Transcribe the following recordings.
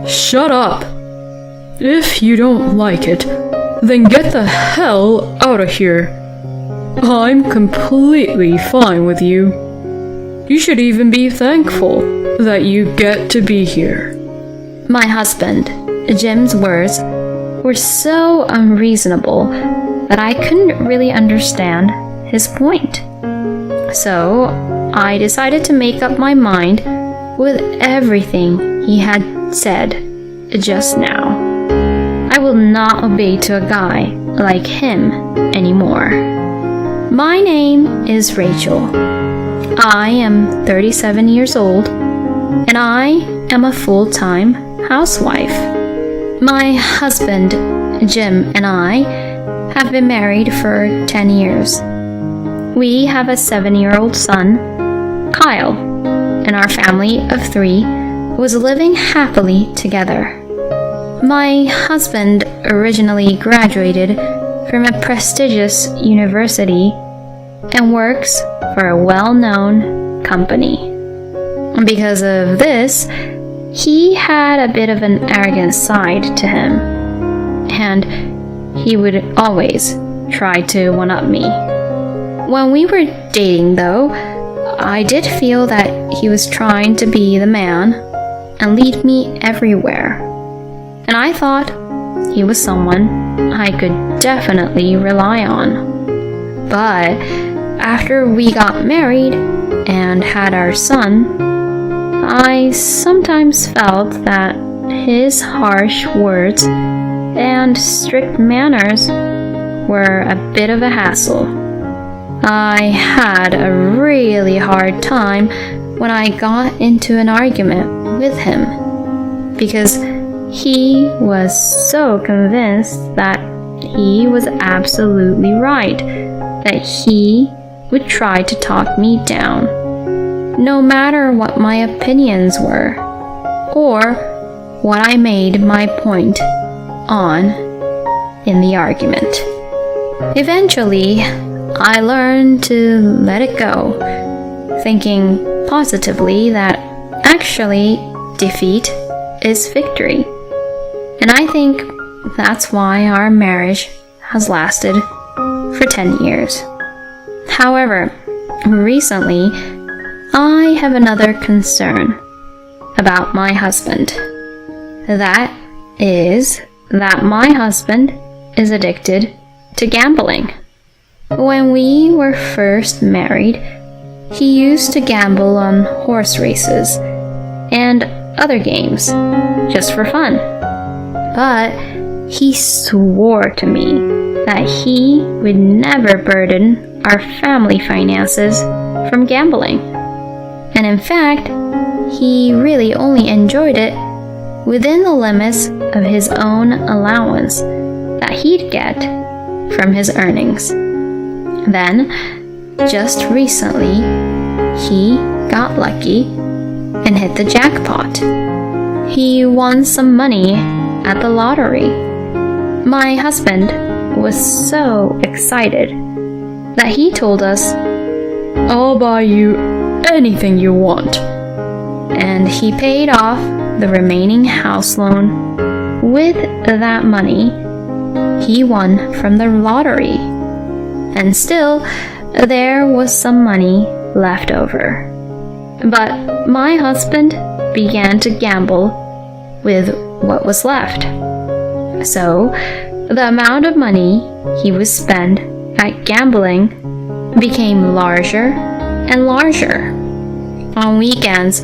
Shut up! If you don't like it, then get the hell out of here. I'm completely fine with you. You should even be thankful that you get to be here. My husband, Jim's words were so unreasonable that I couldn't really understand his point. So I decided to make up my mind with everything he had said just now. I will not obey to a guy like him anymore. My name is Rachel. I am 37 years old, and I am a full-time housewife. My husband, Jim, and I have been married for 10 years. We have a 7-year-old son, Kyle, and our family of 3 was living happily together. My husband originally graduated from a prestigious university and works for a well-known company. Because of this, he had a bit of an arrogant side to him, and he would always try to one-up me. When we were dating, though, I did feel that he was trying to be the man and lead me everywhere, and I thought he was someone I could definitely rely on. But after we got married and had our son, I sometimes felt that his harsh words and strict manners were a bit of a hassle. I had a really hard time when I got into an argument with him because he was so convinced that he was absolutely right, that he would try to talk me down, no matter what my opinions were, or what I made my point on in the argument. Eventually, I learned to let it go, thinking positively that actually defeat is victory. And I think that's why our marriage has lasted for 10 years. However, recently, I have another concern about my husband. That is that my husband is addicted to gambling. When we were first married, he used to gamble on horse races and other games just for fun. But he swore to me that he would never burden our family finances from gambling. And in fact, he really only enjoyed it within the limits of his own allowance that he'd get from his earnings. Then, just recently, he got lucky and hit the jackpot. He won some money at the lottery. My husband was so excited that he told us, I'll buy you anything you want. And he paid off the remaining house loan with that money he won from the lottery. And still, there was some money left over. But my husband began to gamble with what was left. So, the amount of money he would spend at gambling became larger and larger. On weekends,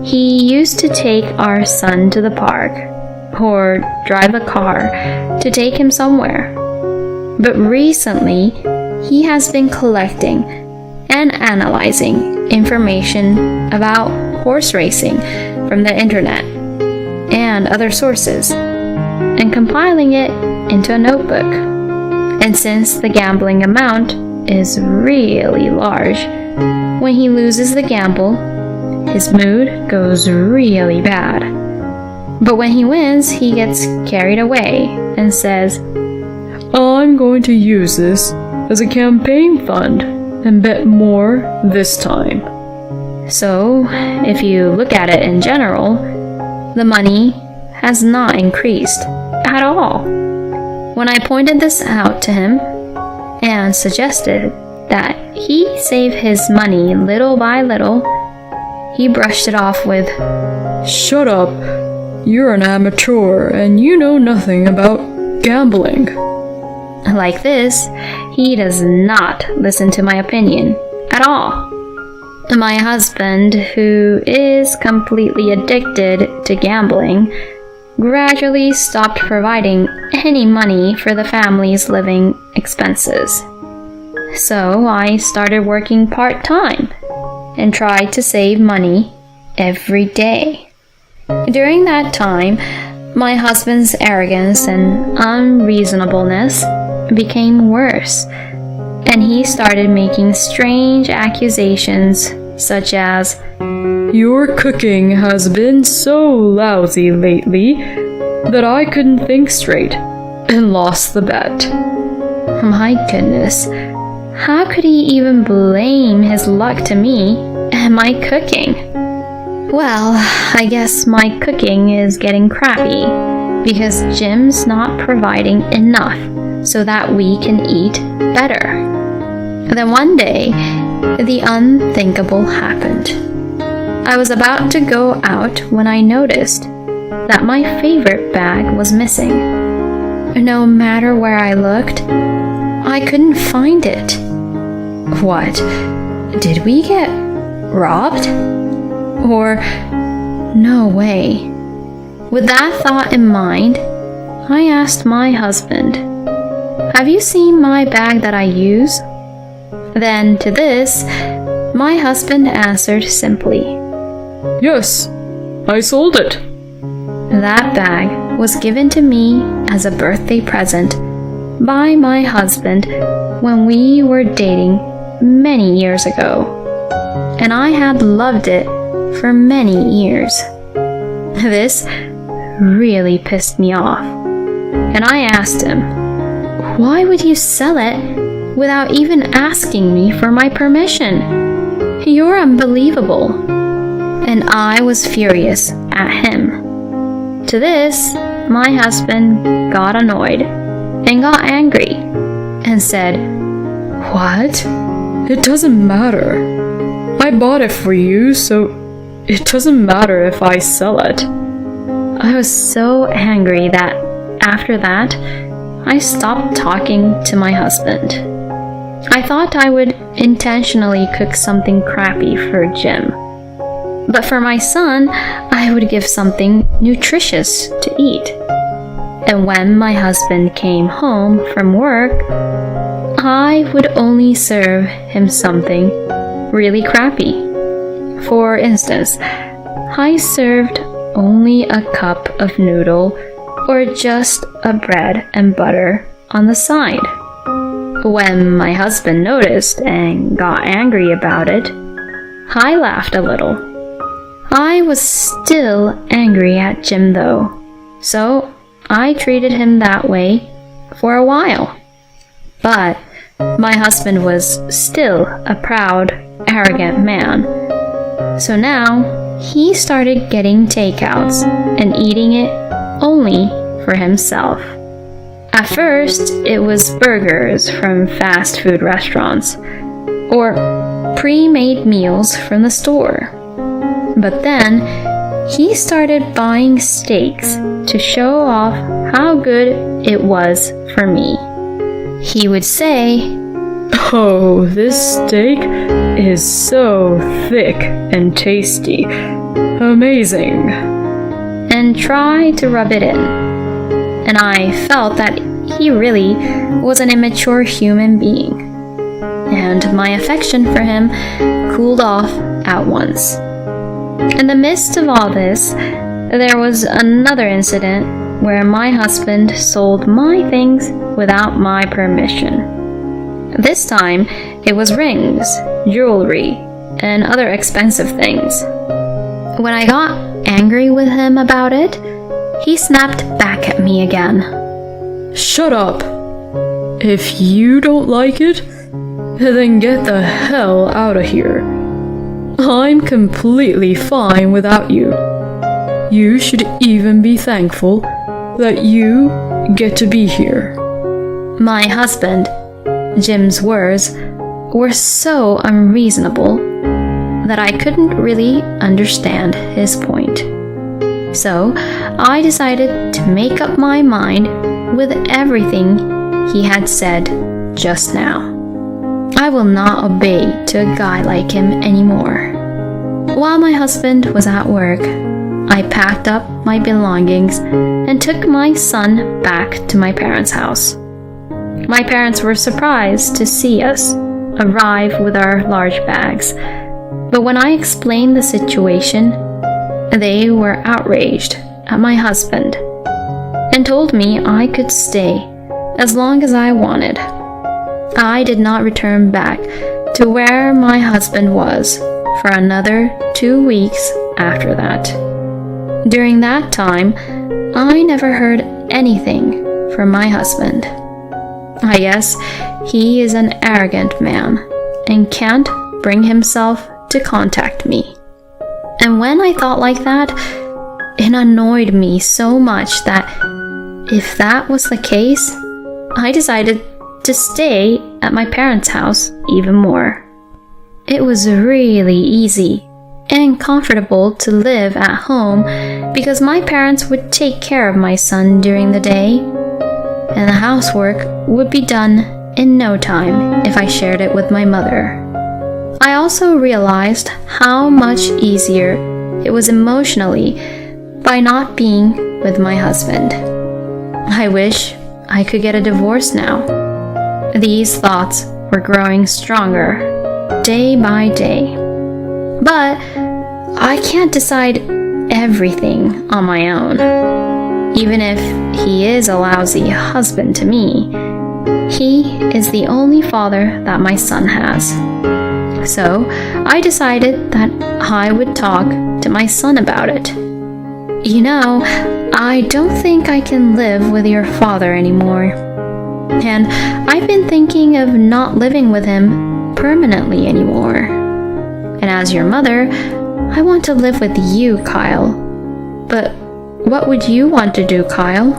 he used to take our son to the park or drive a car to take him somewhere. But recently, he has been collecting and analyzing information about horse racing from the internet and other sources and compiling it into a notebook. And since the gambling amount is really large, when he loses the gamble, his mood goes really bad. But when he wins, he gets carried away and says, I'm going to use this as a campaign fund and bet more this time. So, if you look at it in general, the money has not increased at all. When I pointed this out to him and suggested that he save his money little by little, he brushed it off with, Shut up. You're an amateur and you know nothing about gambling. like this, he does not listen to my opinion at all. My husband, who is completely addicted to gambling, gradually stopped providing any money for the family's living expenses. So I started working part-time and tried to save money every day. During that time, my husband's arrogance and unreasonableness became worse, and he started making strange accusations such as, Your cooking has been so lousy lately that I couldn't think straight and lost the bet. my goodness, how could he even blame his luck to me and my cooking? Well, I guess my cooking is getting crappy because Jim's not providing enough so that we can eat better. Then one day, the unthinkable happened. I was about to go out when I noticed that my favorite bag was missing. No matter where I looked, I couldn't find it. What? Did we get robbed? Or, no way. With that thought in mind, I asked my husband, Have you seen my bag that I use? Then to this, my husband answered simply, Yes, I sold it. That bag was given to me as a birthday present by my husband when we were dating many years ago, and I had loved it for many years. This really pissed me off, and I asked him, Why would you sell it without even asking me for my permission? You're unbelievable. And I was furious at him. To this, my husband got annoyed and got angry and said, What? It doesn't matter. I bought it for you, so it doesn't matter if I sell it. I was so angry that after that, I stopped talking to my husband. I thought I would intentionally cook something crappy for Jim. But for my son, I would give something nutritious to eat. And when my husband came home from work, I would only serve him something really crappy. For instance, I served only a cup of noodle or just a bread and butter on the side. When my husband noticed and got angry about it, I laughed a little. I was still angry at Jim though, so I treated him that way for a while. But my husband was still a proud, arrogant man. So now he started getting takeouts and eating it only for himself. At first, it was burgers from fast food restaurants or pre-made meals from the store. But then he started buying steaks to show off how good it was for me. He would say, Oh, this steak is so thick and tasty. Amazing. and try to rub it in. And I felt that he really was an immature human being. And my affection for him cooled off at once. In the midst of all this, there was another incident where my husband sold my things without my permission. This time, it was rings, jewelry, and other expensive things. When I got angry with him about it, he snapped back at me again. Shut up. If you don't like it, then get the hell out of here. I'm completely fine without you. You should even be thankful that you get to be here. My husband, Jim's words, were so unreasonable that I couldn't really understand his point. So I decided to make up my mind with everything he had said just now. I will not obey to a guy like him anymore. While my husband was at work, I packed up my belongings and took my son back to my parents' house. My parents were surprised to see us arrive with our large bags, but when I explained the situation, they were outraged at my husband and told me I could stay as long as I wanted. I did not return back to where my husband was for another 2 weeks after that. During that time, I never heard anything from my husband. I guess he is an arrogant man and can't bring himself to contact me. And when I thought like that, it annoyed me so much that if that was the case, I decided to stay at my parents' house even more. It was really easy and comfortable to live at home because my parents would take care of my son during the day, and the housework would be done in no time if I shared it with my mother. I also realized how much easier it was emotionally by not being with my husband. I wish I could get a divorce now. These thoughts were growing stronger day by day. But I can't decide everything on my own. Even if he is a lousy husband to me, he is the only father that my son has. So I decided that I would talk to my son about it. You know, I don't think I can live with your father anymore. And I've been thinking of not living with him permanently anymore. And as your mother, I want to live with you, Kyle. But what would you want to do, Kyle?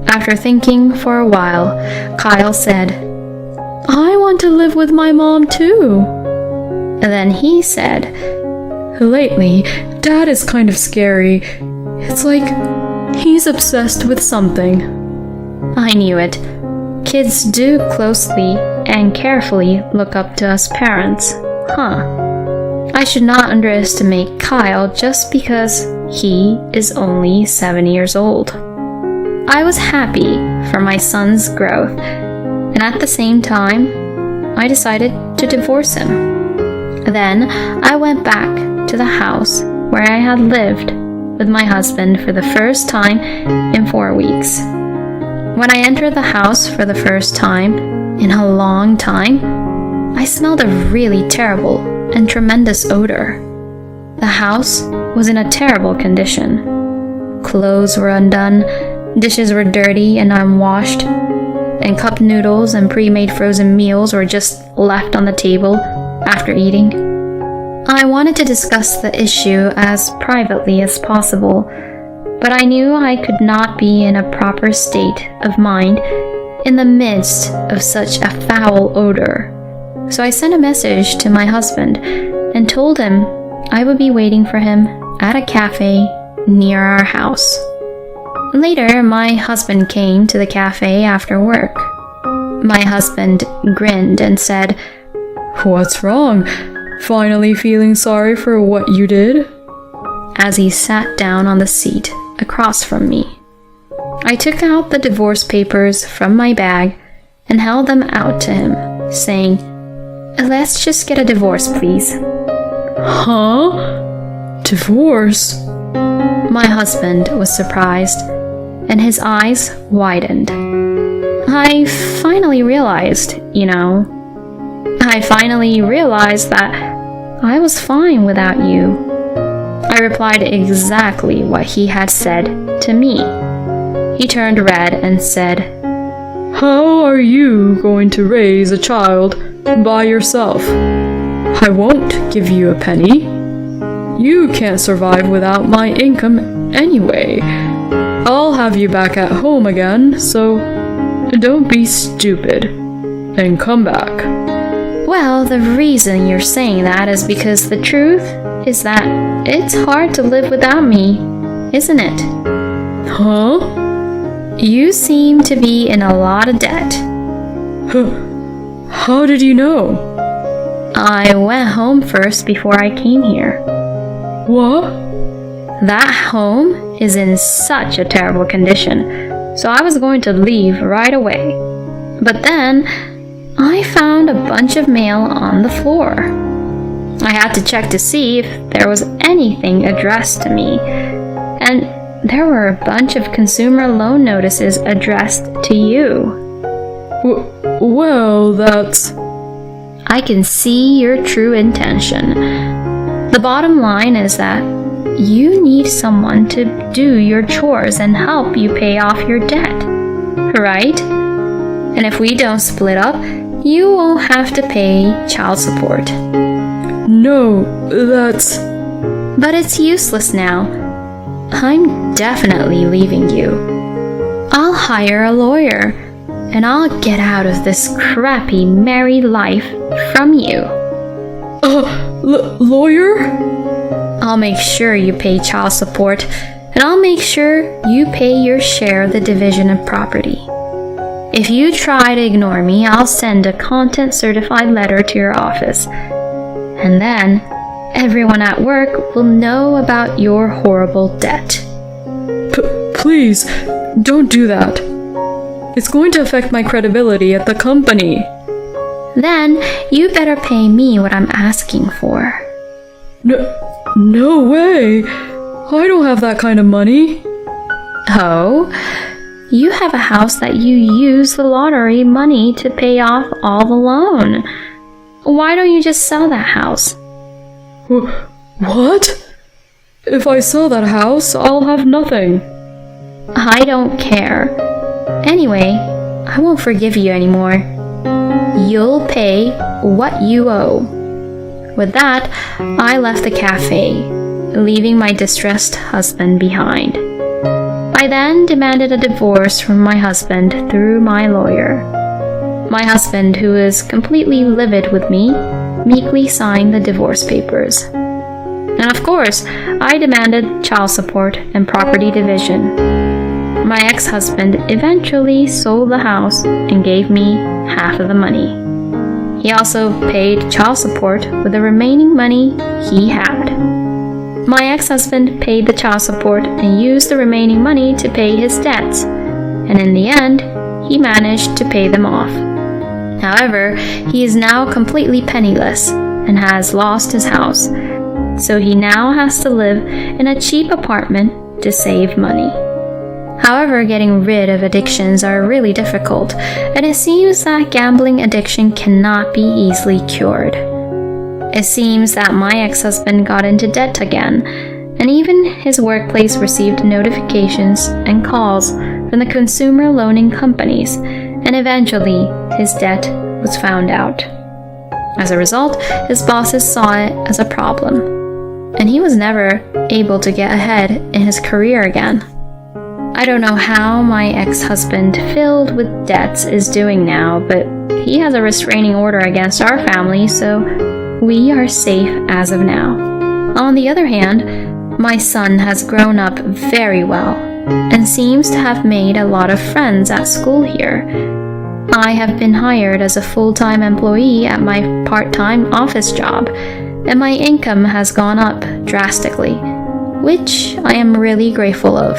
After thinking for a while, Kyle said, I want to live with my mom too. And then he said, Lately, Dad is kind of scary. It's like he's obsessed with something. I knew it. Kids do closely and carefully look up to us parents, huh? I should not underestimate Kyle just because he is only 7 years old. I was happy for my son's growth, and at the same time, I decided to divorce him. Then I went back to the house where I had lived with my husband for the first time in 4 weeks. When I entered the house for the first time in a long time, I smelled a really terrible and tremendous odor. The house was in a terrible condition. Clothes were undone, dishes were dirty and unwashed, and cup noodles and pre-made frozen meals were just left on the table after eating. I wanted to discuss the issue as privately as possible, but I knew I could not be in a proper state of mind in the midst of such a foul odor. So I sent a message to my husband and told him I would be waiting for him at a cafe near our house. Later, my husband came to the cafe after work. My husband grinned and said, What's wrong? Finally feeling sorry for what you did? As he sat down on the seat across from me. I took out the divorce papers from my bag and held them out to him, saying, Let's just get a divorce, please. Huh? Divorce? My husband was surprised, and his eyes widened. I finally realized that I was fine without you. I replied exactly what he had said to me. He turned red and said, How are you going to raise a child by yourself? I won't give you a penny. You can't survive without my income Anyway, I'll have you back at home again, so don't be stupid and come back. Well, the reason you're saying that is because the truth is that it's hard to live without me, isn't it? Huh? You seem to be in a lot of debt. How did you know? I went home first before I came here. What? That home is in such a terrible condition, so I was going to leave right away. But then, I found a bunch of mail on the floor. I had to check to see if there was anything addressed to me, and there were a bunch of consumer loan notices addressed to you. Well, that's... I can see your true intention. The bottom line is that you need someone to do your chores and help you pay off your debt, right? And if we don't split up, you won't have to pay child support. No, that's... But it's useless now. I'm definitely leaving you. I'll hire a lawyer, and I'll get out of this crappy married life from you. Lawyer? I'll make sure you pay child support, and I'll make sure you pay your share of the division of property. If you try to ignore me, I'll send a content-certified letter to your office. And then, everyone at work will know about your horrible debt. Please, don't do that. It's going to affect my credibility at the company. Then, you better pay me what I'm asking for. No way! I don't have that kind of money. Oh? You have a house that you use the lottery money to pay off all the loan. Why don't you just sell that house? What? If I sell that house, I'll have nothing. I don't care. Anyway, I won't forgive you anymore. You'll pay what you owe. With that, I left the cafe, leaving my distressed husband behind. I then demanded a divorce from my husband through my lawyer. My husband, who is completely livid with me, meekly signed the divorce papers. And of course, I demanded child support and property division. My ex-husband eventually sold the house and gave me half of the money. He also paid child support with the remaining money he had. My ex-husband paid the child support and used the remaining money to pay his debts, and in the end, he managed to pay them off. However, he is now completely penniless and has lost his house, so he now has to live in a cheap apartment to save money. However, getting rid of addictions are really difficult, and it seems that gambling addiction cannot be easily cured. It seems that my ex-husband got into debt again, and even his workplace received notifications and calls from the consumer loaning companies, and eventually his debt was found out. As a result, his bosses saw it as a problem, and he was never able to get ahead in his career again. I don't know how my ex-husband, filled with debts, is doing now, but he has a restraining order against our family, so we are safe as of now. On the other hand, my son has grown up very well and seems to have made a lot of friends at school here. I have been hired as a full-time employee at my part-time office job, and my income has gone up drastically, which I am really grateful of.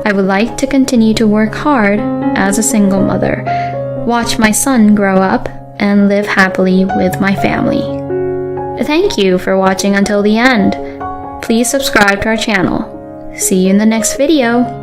I would like to continue to work hard as a single mother, watch my son grow up, and live happily with my family. Thank you for watching until the end. Please subscribe to our channel. See you in the next video.